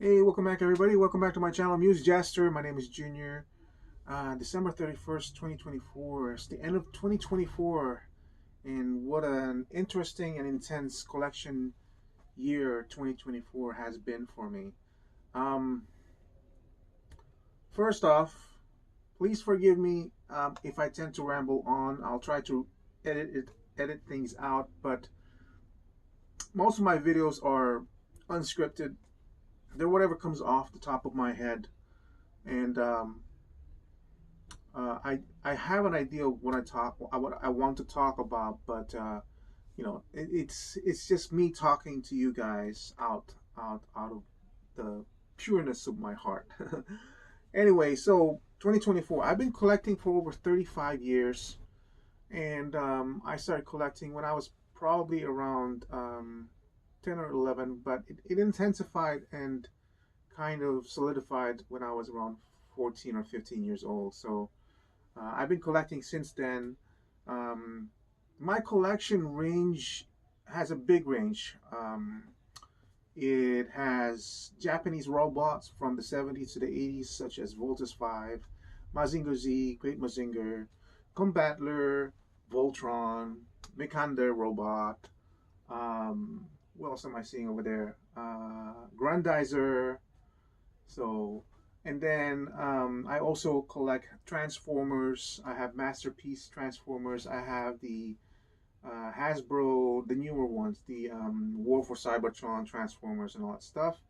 Hey, welcome back, everybody. Welcome back to my channel, Muse Jester. My name is Junior. December 31st, 2024. It's the end of 2024, and what an interesting and intense collection year 2024 has been for me. Um, First off, please forgive me if I tend to ramble on. I'll try to edit things out, but most of my videos are unscripted. They're whatever comes off the top of my head, and I have an idea of what I want to talk about, but it's just me talking to you guys out of the pureness of my heart. Anyway, so 2024, I've been collecting for over 35 years, and I started collecting when I was probably around 10 or 11, but it intensified and kind of solidified when I was around 14 or 15 years old. So I've been collecting since then. Um, my collection range has a big range. It has Japanese robots from the 70s to the 80s, such as Voltus 5, Mazinger Z, Great Mazinger, Combattler, Voltron, Mikander robot. What else am I seeing over there? Grandizer, so, and then I also collect Transformers. I have Masterpiece Transformers. I have the Hasbro, the newer ones, the War for Cybertron Transformers and all that stuff.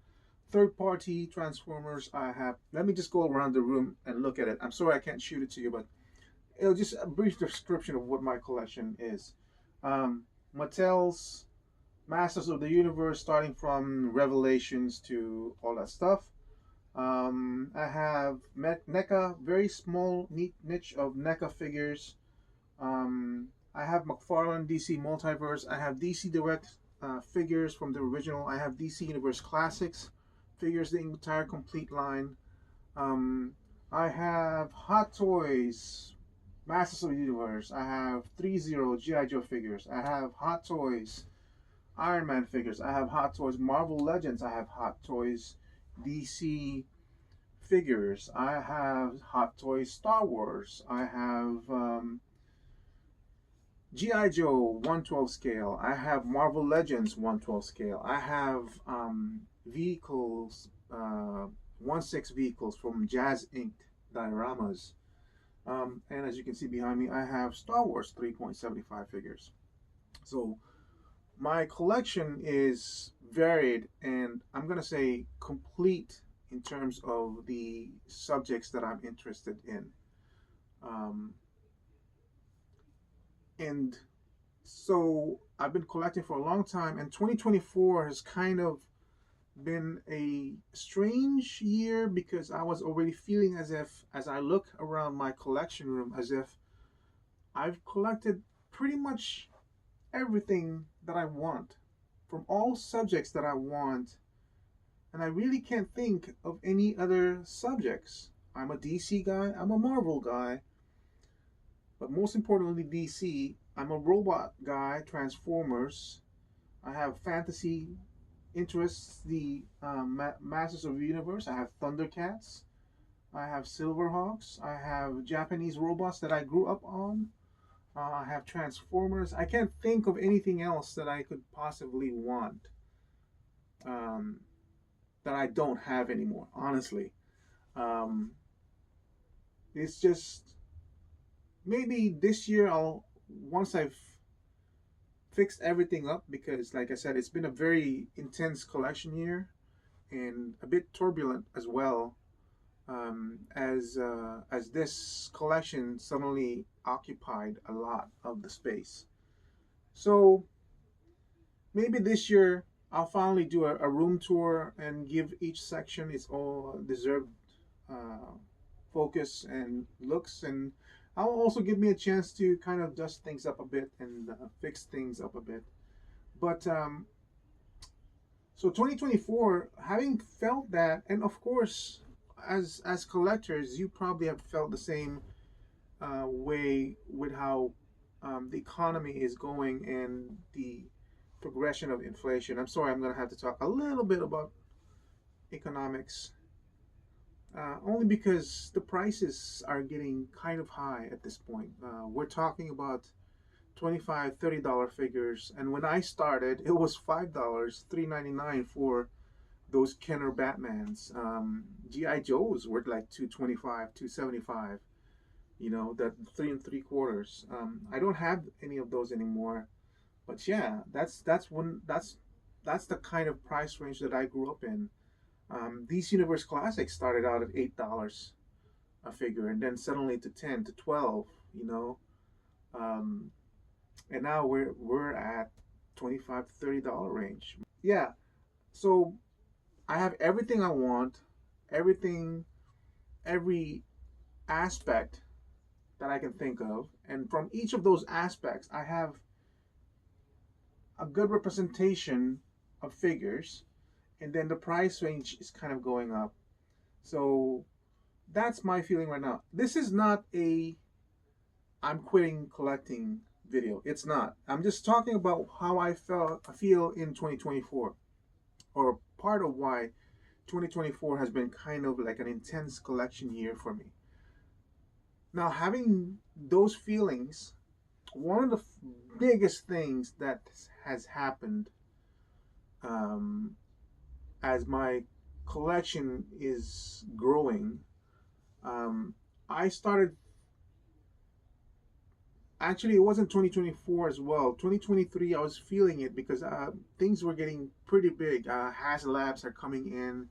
Third party Transformers, I have. Let me just go around the room and look at it. I'm sorry I can't shoot it to you, but it'll just a brief description of what my collection is. Mattel's Masters of the Universe, starting from Revelations to all that stuff. I have NECA, very small, neat niche of NECA figures. I have McFarlane DC Multiverse. I have DC Direct figures from the original. I have DC Universe Classics figures, the entire complete line. Um, I have Hot Toys, Masters of the Universe. I have 3-0 G.I. Joe figures. I have Hot Toys, Iron Man figures. I have Hot Toys Marvel Legends. I have Hot Toys DC figures. I have Hot Toys Star Wars. I have G.I. Joe 112 scale. I have Marvel Legends 112 scale. I have vehicles, 1/6 vehicles from Jazz Inc. dioramas. And as you can see behind me, I have Star Wars 3.75 figures. So my collection is varied and I'm going to say complete in terms of the subjects that I'm interested in. Um, and so I've been collecting for a long time, and 2024 has kind of been a strange year because I was already feeling as if, as I look around my collection room, as if I've collected pretty much everything that I want from all subjects that I want, and I really can't think of any other subjects. I'm a DC guy, I'm a Marvel guy, but most importantly, DC. I'm a robot guy, Transformers. I have fantasy interests, the Masters of the Universe. I have Thundercats. I have Silverhawks. I have Japanese robots that I grew up on. I have Transformers. I can't think of anything else that I could possibly want um, that I don't have anymore, honestly. Um, it's just maybe this year once I've fixed everything up, because like I said, it's been a very intense collection year and a bit turbulent as well, as this collection suddenly occupied a lot of the space. So maybe this year I'll finally do a room tour and give each section its all deserved uh, focus and looks, and I'll also give me a chance to kind of dust things up a bit and fix things up a bit. But so 2024, having felt that, and of course, as collectors, you probably have felt the same way with how the economy is going and the progression of inflation. I'm sorry, I'm going to have to talk a little bit about economics, only because the prices are getting kind of high at this point. We're talking about 25, $30 figures, and when I started, it was $5, $3.99 for those Kenner Batmans. GI Joes were like 225, 275. You know, that 3 3/4. I don't have any of those anymore. But yeah, that's the kind of price range that I grew up in. These Universe Classics started out at $8 a figure, and then suddenly to 10 to 12. You know, um, and now we're at 25 to $30 range. Yeah, so I have everything I want, everything, every aspect that I can think of, and from each of those aspects, I have a good representation of figures, and then the price range is kind of going up. So that's my feeling right now. This is not a I'm quitting collecting video. It's not. I'm just talking about how I feel in 2024, or part of why 2024 has been kind of like an intense collection year for me. Now, having those feelings, one of the biggest things that has happened, um, as my collection is growing, um, I started. Actually, it wasn't 2024 as well. 2023, I was feeling it because things were getting pretty big. HasLabs are coming in,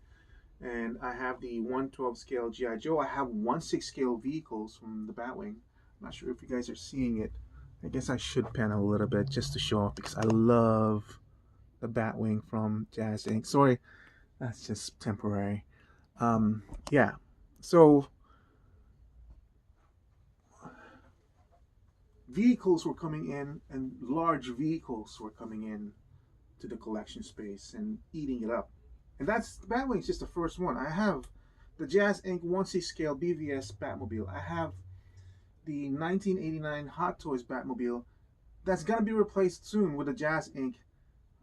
and I have the 112 scale GI Joe. I have 1/6 scale vehicles from the Batwing. I'm not sure if you guys are seeing it. I guess I should pan a little bit just to show off because I love the Batwing from Jazz Inc. Sorry, that's just temporary. Yeah. So vehicles were coming in, and large vehicles were coming in to the collection space and eating it up. And that's Batwing's just the first one. I have the Jazz Inc. 1/6 scale BVS Batmobile. I have the 1989 Hot Toys Batmobile that's gonna be replaced soon with the Jazz Inc.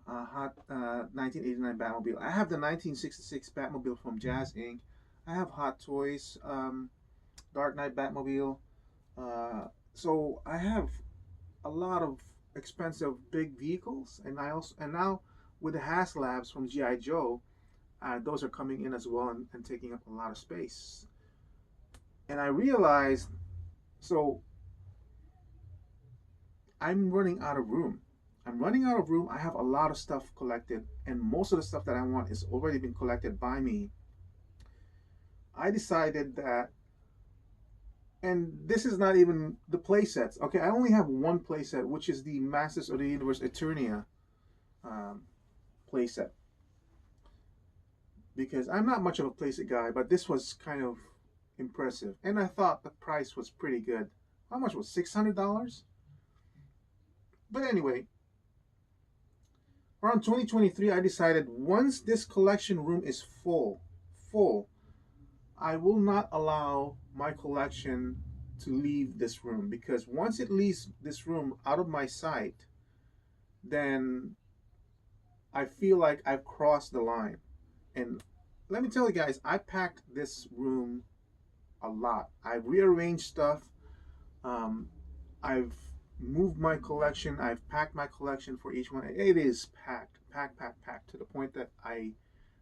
1989 Batmobile. I have the 1966 Batmobile from Jazz Inc. I have Hot Toys, Dark Knight Batmobile. So I have a lot of expensive big vehicles, and now with the HasLabs from GI Joe, those are coming in as well, and taking up a lot of space. And I realized, so I'm running out of room. I'm running out of room. I have a lot of stuff collected, and most of the stuff that I want is already been collected by me. I decided that, and this is not even the play sets. Okay, I only have one play set, which is the Masters of the Universe Eternia um, play set, because I'm not much of a playset guy, but this was kind of impressive, and I thought the price was pretty good. How much was $600? But anyway, around 2023, I decided once this collection room is full, I will not allow my collection to leave this room, because once it leaves this room out of my sight, then I feel like I've crossed the line. And let me tell you guys, I packed this room a lot. I rearranged stuff. Um, I've moved my collection. I've packed my collection for each one. It is packed to the point that I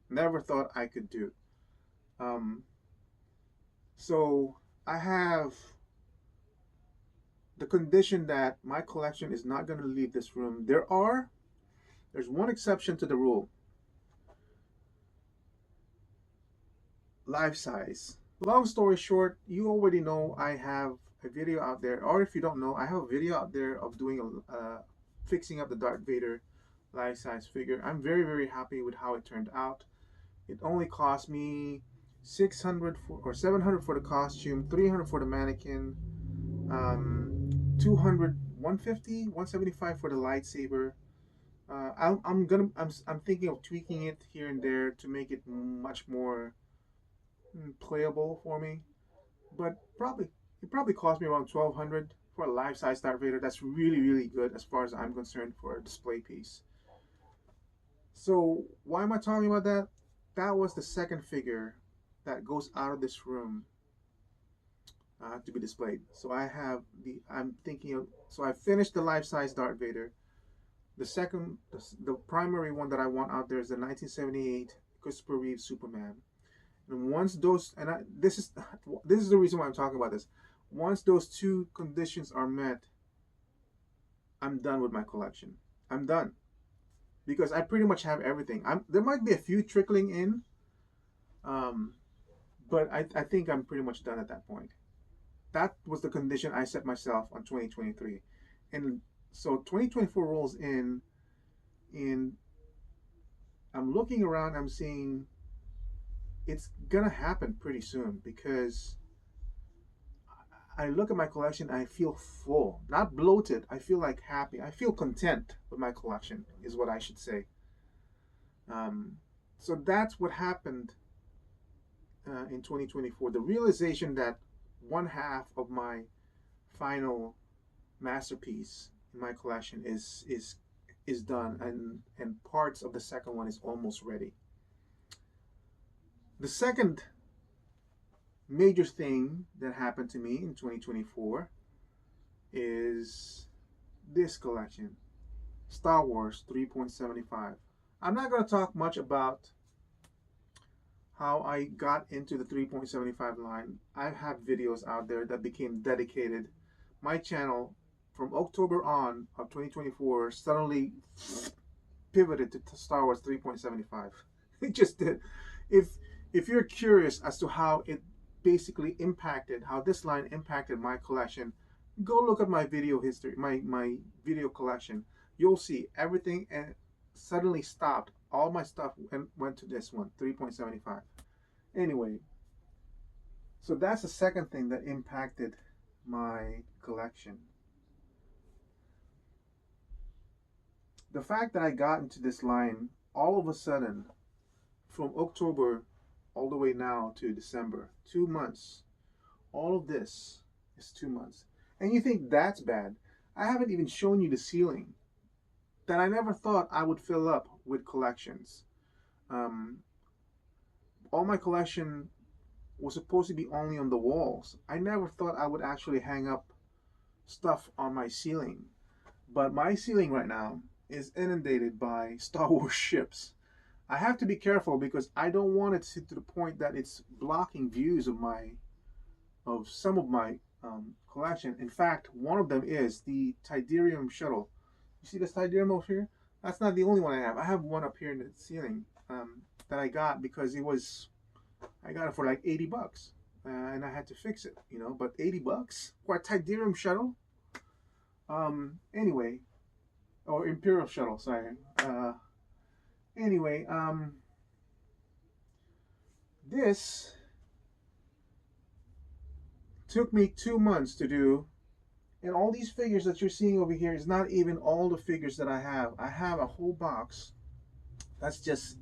never thought I could do. Um, so I have the condition that my collection is not going to leave this room. There's one exception to the rule. Life size. Long story short, you already know I have a video out there, or if you don't know, I have a video out there of doing fixing up the Darth Vader life size figure. I'm very happy with how it turned out. It only cost me 600 or 700 for the costume, 300 for the mannequin, 200, 150, 175 for the lightsaber. I'm thinking of tweaking it here and there to make it much more playable for me. But it probably cost me around 1,200 for a life-size Darth Vader. That's really good as far as I'm concerned for a display piece. So why am I talking about that? that was the second figure that goes out of this room to be displayed. So I have I'm thinking of, so I finished the life-size Darth Vader. The second, the primary one that I want out there is the 1978 Christopher Reeve Superman. And once those, and this is the reason why I'm talking about this. Once those two conditions are met, I'm done with my collection. I'm done because I pretty much have everything. There might be a few trickling in, um, but I think I'm pretty much done at that point. That was the condition I set myself on 2023, and so 2024 rolls in, and I'm looking around. I'm seeing it's gonna happen pretty soon because I look at my collection. I feel full, not bloated. I feel like happy. I feel content with my collection, is what I should say. Um, so that's what happened in 2024. The realization that one half of my final masterpiece in my collection is done, and parts of the second one is almost ready. The second major thing that happened to me in 2024 is this collection, Star Wars 3.75. I'm not going to talk much about how I got into the 3.75 line. I have videos out there that became dedicated. My channel from October on of 2024 suddenly pivoted to Star Wars 3.75. It just did. If you're curious as to how it basically impacted, how this line impacted my collection, go look at my video history, my video collection. You'll see everything and suddenly stopped. All my stuff went to this one, 3.75. Anyway, so that's the second thing that impacted my collection. The fact that I got into this line all of a sudden from October all the way now to December, 2 months. All of this is 2 months. And you think that's bad. I haven't even shown you the ceiling that I never thought I would fill up with collections. Um, all my collection was supposed to be only on the walls. I never thought I would actually hang up stuff on my ceiling. But my ceiling right now is inundated by Star Wars ships. I have to be careful because I don't want it to the point that it's blocking views of some of my collection. In fact, one of them is the Tidarium shuttle. You see this Tidarium over here? That's not the only one I have. I have one up here in the ceiling that I got because I got it for like 80 bucks. And I had to fix it, but 80 bucks for a Tidarium shuttle? Anyway, or Imperial shuttle, sorry. Anyway, this took me 2 months to do, and all these figures that you're seeing over here is not even all the figures that I have. I have a whole box that's just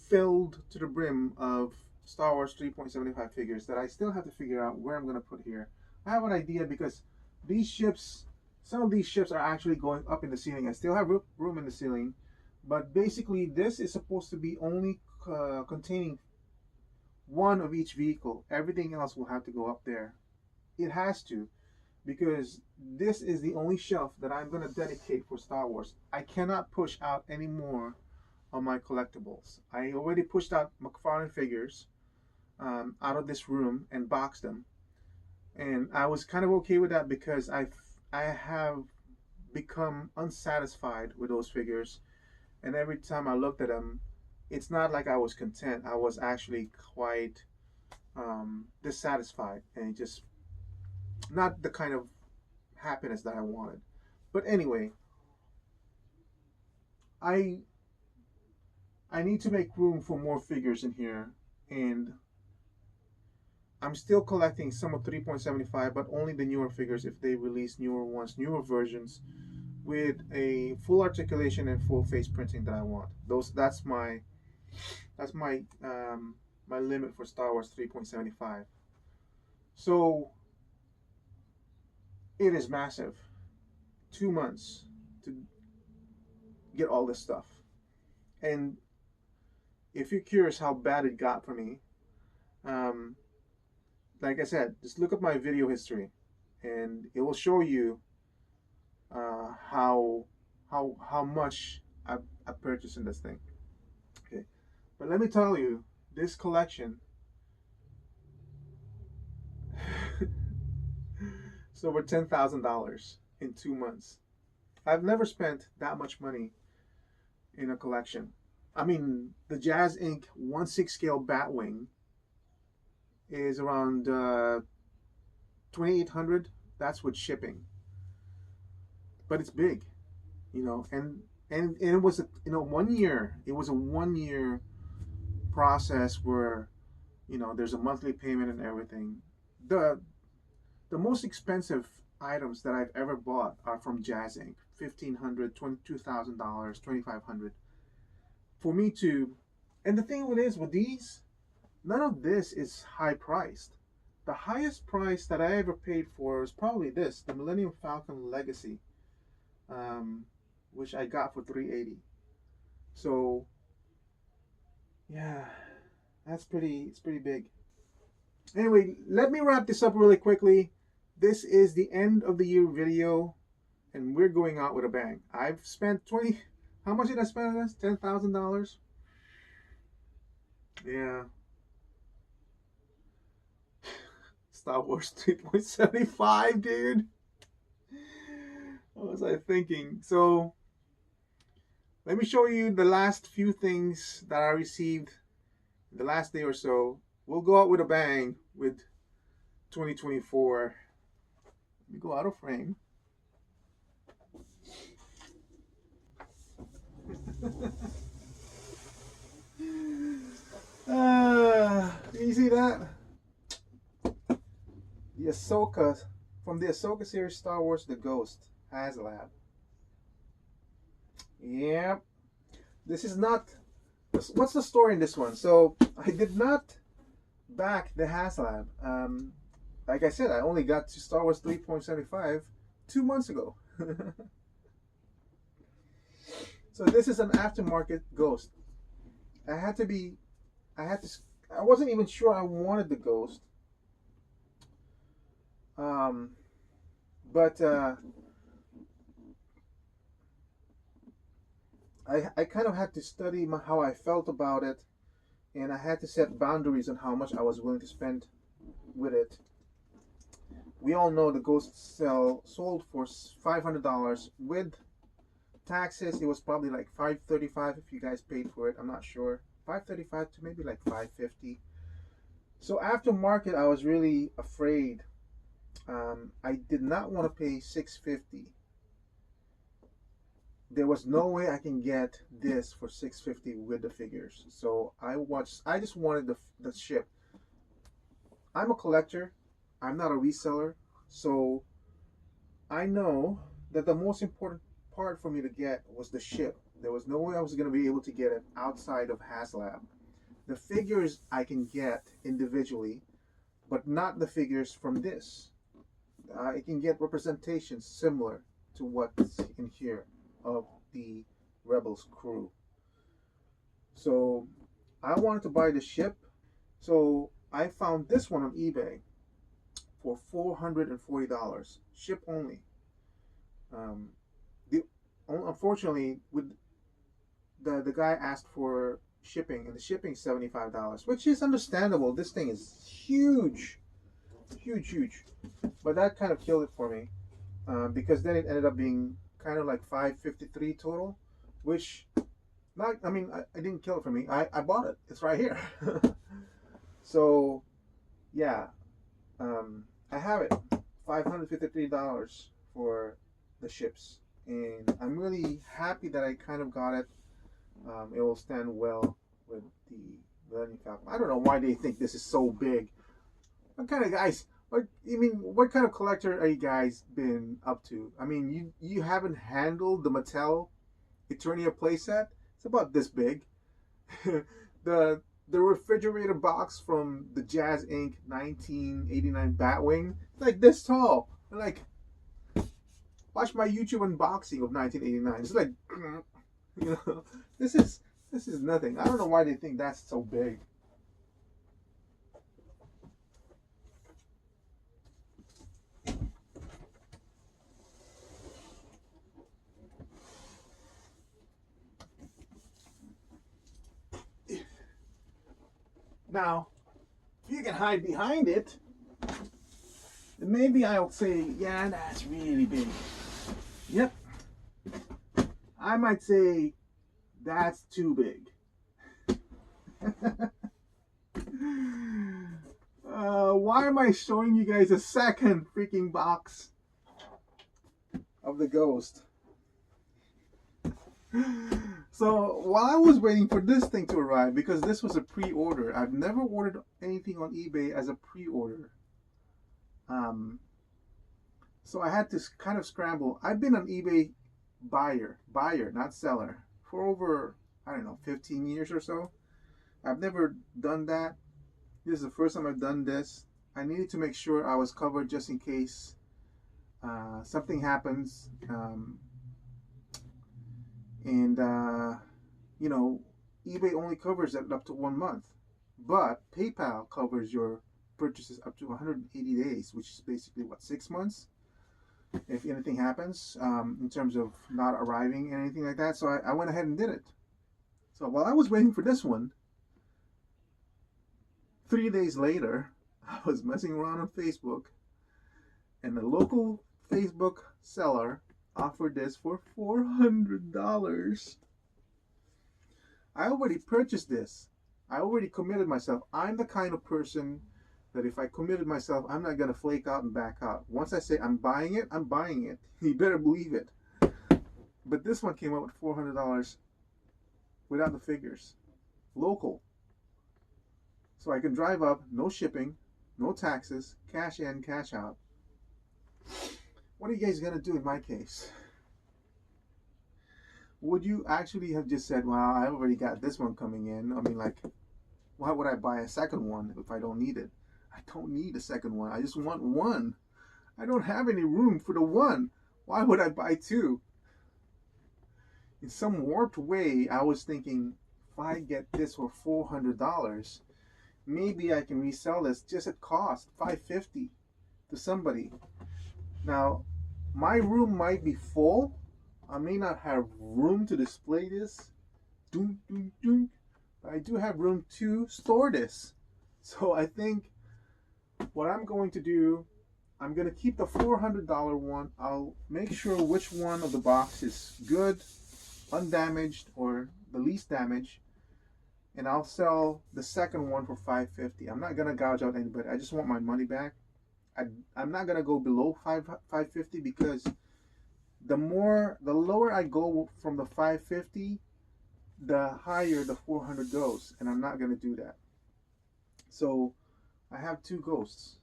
filled to the brim of Star Wars 3.75 figures that I still have to figure out where I'm going to put here. I have an idea because these ships, some of these ships are actually going up in the ceiling. I still have room in the ceiling. But basically, this is supposed to be only containing one of each vehicle. Everything else will have to go up there. It has to, because this is the only shelf that I'm going to dedicate for Star Wars. I cannot push out any more of my collectibles. I already pushed out McFarlane figures out of this room and boxed them. And I was kind of okay with that because I have become unsatisfied with those figures. And every time I looked at them, it's not like I was content. I was actually quite dissatisfied, and just not the kind of happiness that I wanted. But anyway, I I need to make room for more figures in here, and I'm still collecting some of 3.75, but only the newer figures if they release newer ones, newer versions with a full articulation and full face printing that I want. That's my limit for Star Wars 3.75. So it is massive. 2 months to get all this stuff. And if you're curious how bad it got for me, um, like I said, just look up my video history, and it will show you how much I purchased in this thing. Okay, but let me tell you, this collection is over $10,000 in 2 months. I've never spent that much money in a collection. I mean, the Jazz Inc. 1/6 scale Batwing is around 2,800. That's with shipping, but it's big, and it was 1 year. It was a 1 year process where there's a monthly payment and everything. The most expensive items that I've ever bought are from Jazz Inc. $1,500, $22,000, $2,500. For me to, and the thing with these, none of this is high priced. The highest price that I ever paid for is probably this, the Millennium Falcon Legacy, which I got for $380. So yeah, it's pretty big. Anyway, let me wrap this up really quickly. This is the end of the year video, and we're going out with a bang. I've spent how much did I spend on this? $10,000? Yeah. Star Wars 3.75, dude. What was I thinking? So, let me show you the last few things that I received in the last day or so. We'll go out with a bang with 2024. Let me go out of frame. You see that? The Ahsoka, from the Ahsoka series, Star Wars: The Ghost, HasLab. Yep. This is not. What's the story in this one? So I did not back the HasLab. Like I said, I only got to Star Wars 3.75 2 months ago. So this is an aftermarket Ghost. I wasn't even sure I wanted the Ghost. But I kind of had to study how I felt about it, and I had to set boundaries on how much I was willing to spend with it. We all know the Ghost sold for $500 with taxes. It was probably like $535 if you guys paid for it. I'm not sure. $535 to maybe like $550. So aftermarket, I was really afraid. I did not want to pay $650. There was no way I can get this for $650 with the figures. So I just wanted the ship. I'm a collector. I'm not a reseller. So I know that the most important part for me to get was the ship. There was no way I was going to be able to get it outside of HasLab. The figures I can get individually, but not the figures from this. I can get representations similar to what's in here of the Rebels crew. So I wanted to buy the ship. So I found this one on eBay for $440, ship only. Unfortunately, with the guy asked for shipping, and the shipping is $75, which is understandable. This thing is huge, huge. But that kind of killed it for me, because then it ended up being kind of like $553 total, which, I didn't kill it for me. I bought it. It's right here. So, yeah, I have it. $553 for the ships, and I'm really happy that I kind of got it. It will stand well with the Millennium Falcon. I don't know why they think this is so big. What kind of guys? What kind of collector are you guys been up to? I mean, you haven't handled the Mattel Eternia playset. It's about this big. the refrigerator box from the Jazz Inc. 1989 Batwing, it's like this tall. Like, watch my YouTube unboxing of 1989. It's like, this is This is nothing. I don't know why they think that's so big. Now, if you can hide behind it, then maybe I'll say, yeah, that's really big. Yep. I might say that's too big. Why am I showing you guys a second freaking box of the Ghost? So while I was waiting for this thing to arrive, because this was a pre-order, I've never ordered anything on eBay as a pre-order. So I had to kind of scramble. I've been an eBay buyer, not seller, for over, I don't know, 15 years or so. I've never done that. This is the first time I've done this. I needed to make sure I was covered just in case something happens. You know, eBay only covers it up to 1 month, but PayPal covers your purchases up to 180 days, which is basically what, 6 months, if anything happens in terms of not arriving and anything like that. So I went ahead and did it. So while I was waiting for this one, 3 days later, I was messing around on Facebook, and the local Facebook seller offered this for $400. I already purchased this. I already committed myself. I'm the kind of person that if I committed myself, I'm not going to flake out and back out. Once I say I'm buying it, I'm buying it. You better believe it. But this one came out with $400 without the figures. Local. So I can drive up, no shipping, no taxes, cash in, cash out. What are you guys going to do in my case? Would you actually have just said, well, I already got this one coming in? I mean, like, why would I buy a second one if I don't need it? I don't need a second one. I just want one. I don't have any room for the one. Why would I buy two? In some warped way, I was thinking, if I get this for $400, maybe I can resell this just at cost, $550, to somebody. Now, my room might be full. I may not have room to display this. Dunk, dunk, dunk. But I do have room to store this. So I think what I'm going to do, I'm going to keep the $400 one. I'll make sure which one of the box is good, undamaged, or the least damage. And I'll sell the second one for $550. I'm not going to gouge out anybody. I just want my money back. I'm not going to go below $550 because the lower I go from the $550, the higher the $400 goes, and I'm not going to do that. So I have two Ghosts.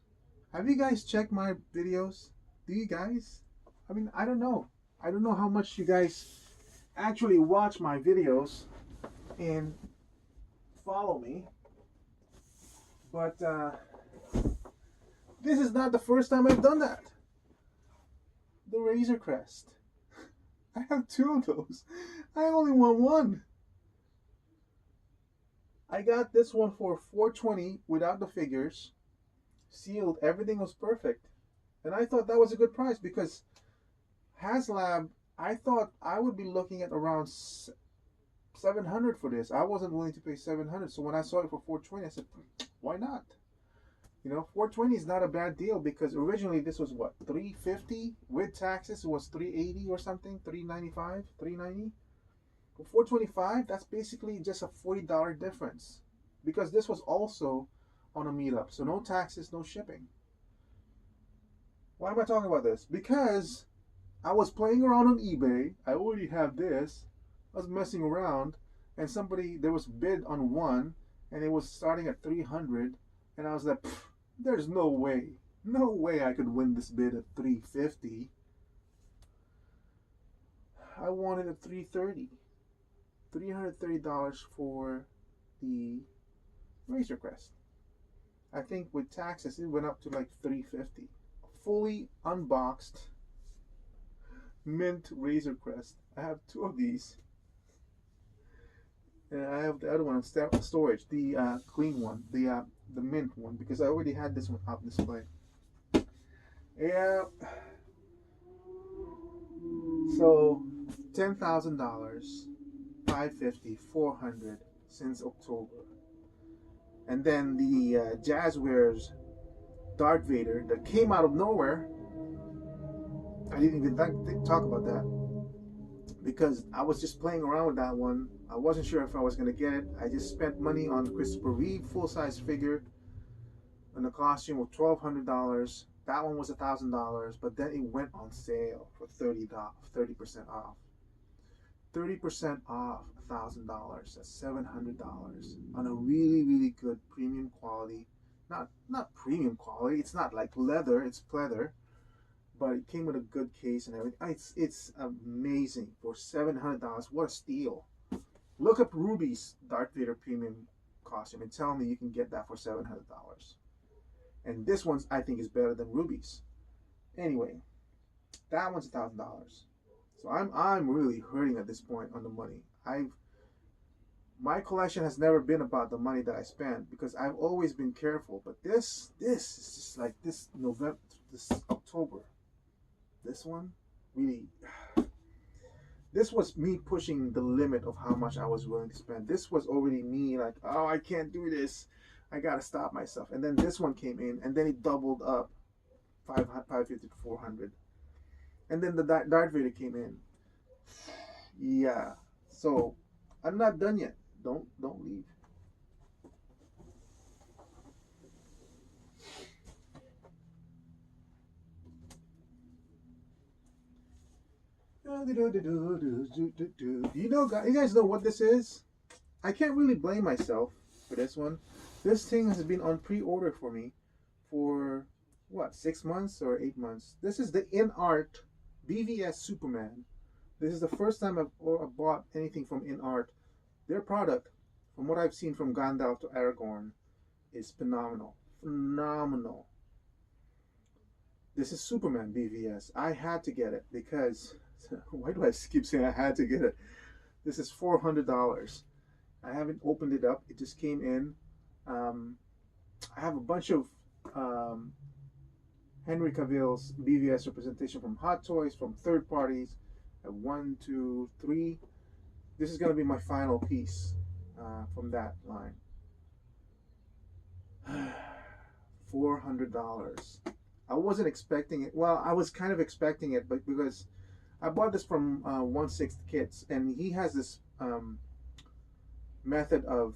Have you guys checked my videos? Do you guys? I mean, I don't know. I don't know how much you guys actually watch my videos and follow me. But this is not the first time I've done that. The Razor Crest. I have two of those. I only want one. I got this one for $420 without the figures. Sealed. Everything was perfect. And I thought that was a good price because HasLab, I thought I would be looking at around $700 for this. I wasn't willing to pay $700. So when I saw it for $420, I said, why not? You know, $420 is not a bad deal because originally this was what, $350 with taxes. It was $380 or something, $395, $390. For $425, that's basically just a $40 difference because this was also on a meetup, so no taxes, no shipping. Why am I talking about this? Because I was playing around on eBay. I already have this. I was messing around, and there was bid on one, and it was starting at $300, and I was like, there's no way I could win this bid at $350. I wanted at $330. $330 for the Razor Crest. I think with taxes it went up to like $350. Fully unboxed mint Razor Crest. I have two of these. I have the other one on storage, the clean one, the mint one, because I already had this one up display. Yeah, so $10,000, 550, 400 since October, and then the Jazzwares Darth Vader that came out of nowhere. I didn't even talk about that because I was just playing around with that one. I wasn't sure if I was gonna get it. I just spent money on Christopher Reeve full size figure and the costume was $1,200. That one was $1,000, but then it went on sale for 30% off. 30% off $1,000. That's $700 on a really really good premium quality. Not premium quality. It's not like leather. It's pleather, but it came with a good case and everything. It's amazing for $700. What a steal! Look up Ruby's Darth Vader premium costume and tell me you can get that for $700. And this one's I think is better than Ruby's. Anyway, that one's $1,000. So I'm really hurting at this point on the money. I've My collection has never been about the money that I spend because I've always been careful. But this is just like this November, this October. This one really, this was me pushing the limit of how much I was willing to spend. This was already me like, oh, I can't do this. I gotta stop myself. And then this one came in, and then it doubled up, 550 to 400. And then the Darth Vader came in. Yeah. So I'm not done yet. Don't leave. You guys know what this is? I can't really blame myself for this one. This thing has been on pre-order for me for what, 6 months or 8 months. This is the InArt BVS Superman. This is the first time I've bought anything from InArt. Their product, from what I've seen from Gandalf to Aragorn, is phenomenal. Phenomenal. This is Superman BVS. I had to get it because why do I keep saying I had to get it? This is $400. I haven't opened it up. It just came in. Um, I have a bunch of um, Henry Cavill's BVS representation from Hot Toys, from third parties. One, two, three. This is going to be my final piece from that line. $400. I wasn't expecting it. Well, I was kind of expecting it, but because I bought this from 1/6 Kits, and he has this method of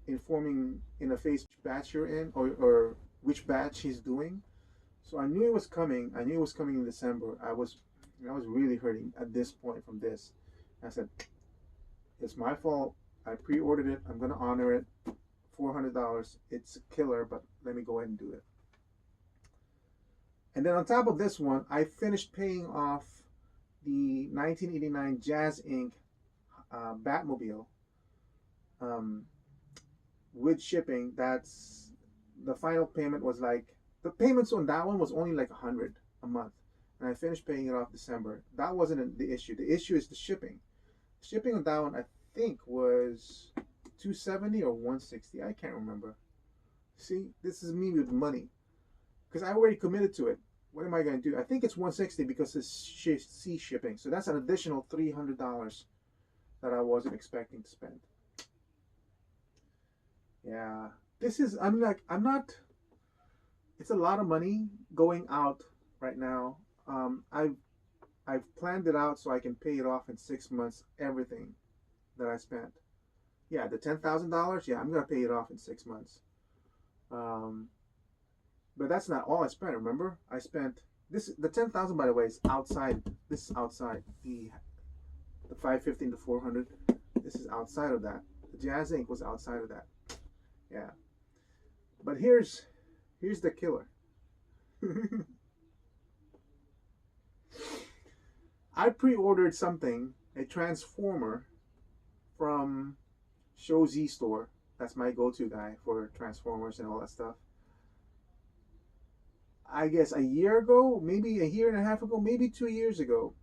informing in a face which batch you're in, or which batch he's doing. So I knew it was coming. I knew it was coming in December. I was really hurting at this point from this. I said, it's my fault. I pre-ordered it. I'm gonna honor it. $400. It's a killer, but let me go ahead and do it. And then on top of this one, I finished paying off the 1989 Jazz Inc. Batmobile um, with shipping. That's the final payment was like, the payments on that one was only like 100 a month, and I finished paying it off December. That wasn't the issue. The issue is the shipping. Shipping on that one I think was 270 or 160. I can't remember. See, this is me with money because I already committed to it. What am I going to do? I think it's 160 because it's sea shipping. So that's an additional $300 that I wasn't expecting to spend. Yeah. I'm not, it's a lot of money going out right now. I've planned it out so I can pay it off in 6 months, everything that I spent. Yeah, the $10,000, yeah, I'm going to pay it off in 6 months. Um, but that's not all I spent. Remember, I spent the 10,000. By the way, is outside. This is outside the 515 to 400. This is outside of that. The Jazz Inc. was outside of that. Yeah, but here's the killer. I pre-ordered something, a transformer from Show Z Store. That's my go-to guy for transformers and all that stuff. I guess a year ago, maybe a year and a half ago, maybe 2 years ago.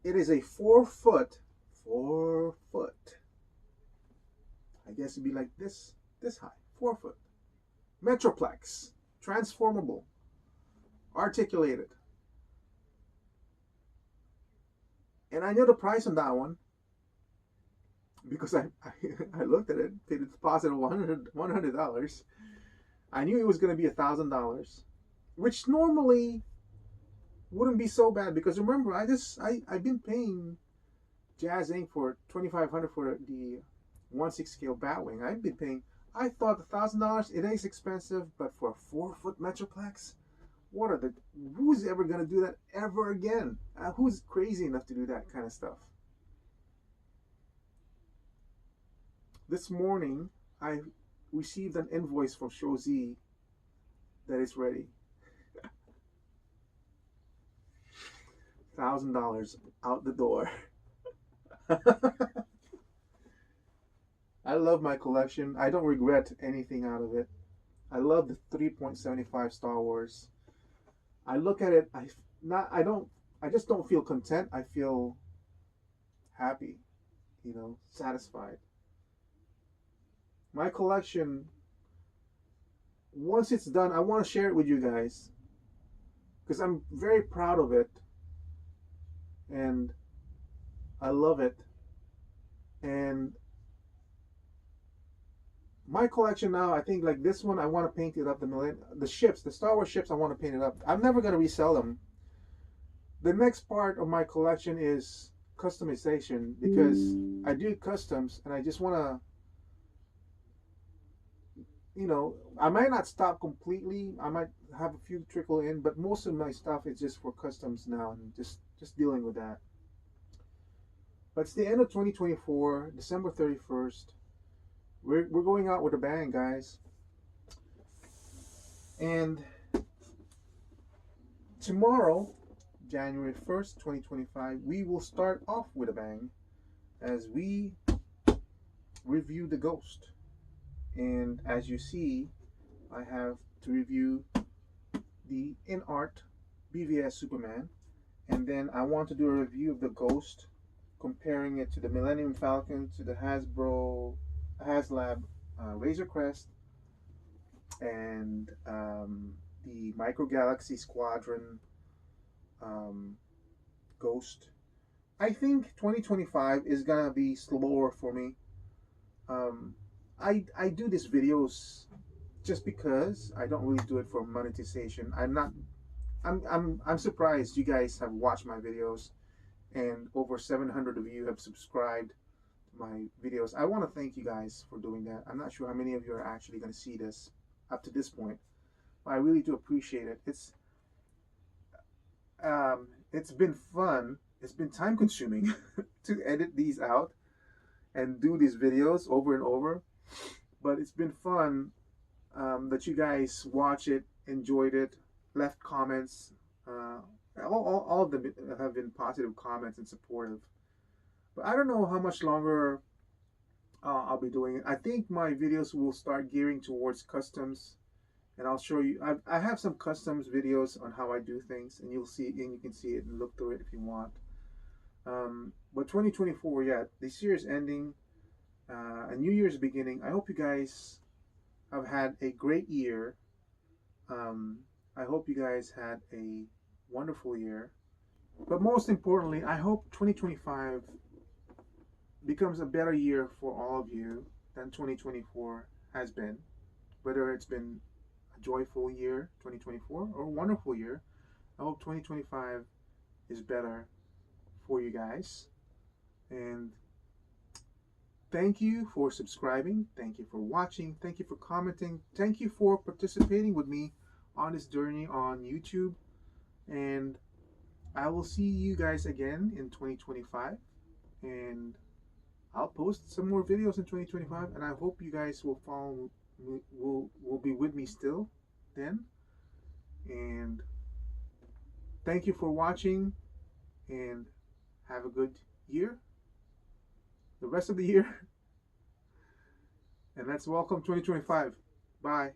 It is a 4 foot, 4 foot. I guess it'd be like this high, 4 foot. Metroplex, transformable, articulated. And I know the price on that one because I looked at it, paid a deposit of $100. I knew it was going to be $1,000, which normally wouldn't be so bad because remember I've been paying Jazz Inc. for $2,500 for the 1/6 scale Batwing. I've been paying. I thought $1,000. It is expensive, but for a 4 foot Metroplex, who's ever gonna do that ever again? Who's crazy enough to do that kind of stuff? This morning, I received an invoice from Show Z that it's ready. $1,000 out the door. I love my collection. I don't regret anything out of it. I love the 3.75 Star Wars. I look at it. I just don't feel content. I feel happy, satisfied. My collection, once it's done, I want to share it with you guys because I'm very proud of it and I love it. And my collection now, I think like this one, I want to paint it up. The Star Wars ships, I want to paint it up. I'm never going to resell them. The next part of my collection is customization because I do customs and I just want to, I might not stop completely. I might have a few trickle in, but most of my stuff is just for customs now and just dealing with that. But it's the end of 2024, December 31st. We're going out with a bang, guys. And tomorrow, January 1st, 2025, we will start off with a bang as we review the Ghost. And as you see, I have to review the InArt BVS Superman. And then I want to do a review of the Ghost, comparing it to the Millennium Falcon, to the HasLab Razor Crest, and the Micro Galaxy Squadron Ghost. I think 2025 is gonna be slower for me. I do these videos just because I don't really do it for monetization. I'm surprised you guys have watched my videos and over 700 of you have subscribed to my videos. I want to thank you guys for doing that. I'm not sure how many of you are actually going to see this up to this point, but I really do appreciate it. It's been fun. It's been time consuming to edit these out and do these videos over and over, but it's been fun that you guys watch it, enjoyed it, left comments. All of them have been positive comments and supportive. But I don't know how much longer I'll be doing it. I think my videos will start gearing towards customs, and I'll show you. I have some customs videos on how I do things, and you'll see, and you can see it and look through it if you want. But 2024, yeah, this year is ending. A new year's beginning. I hope you guys have had a great year. I hope you guys had a wonderful year. But most importantly, I hope 2025 becomes a better year for all of you than 2024 has been. Whether it's been a joyful year, 2024, or a wonderful year, I hope 2025 is better for you guys. And thank you for subscribing. Thank you for watching. Thank you for commenting. Thank you for participating with me on this journey on YouTube. And I will see you guys again in 2025. And I'll post some more videos in 2025. And I hope you guys will follow me, will be with me still then. And thank you for watching. And have a good year. The rest of the year. And let's welcome 2025. Bye.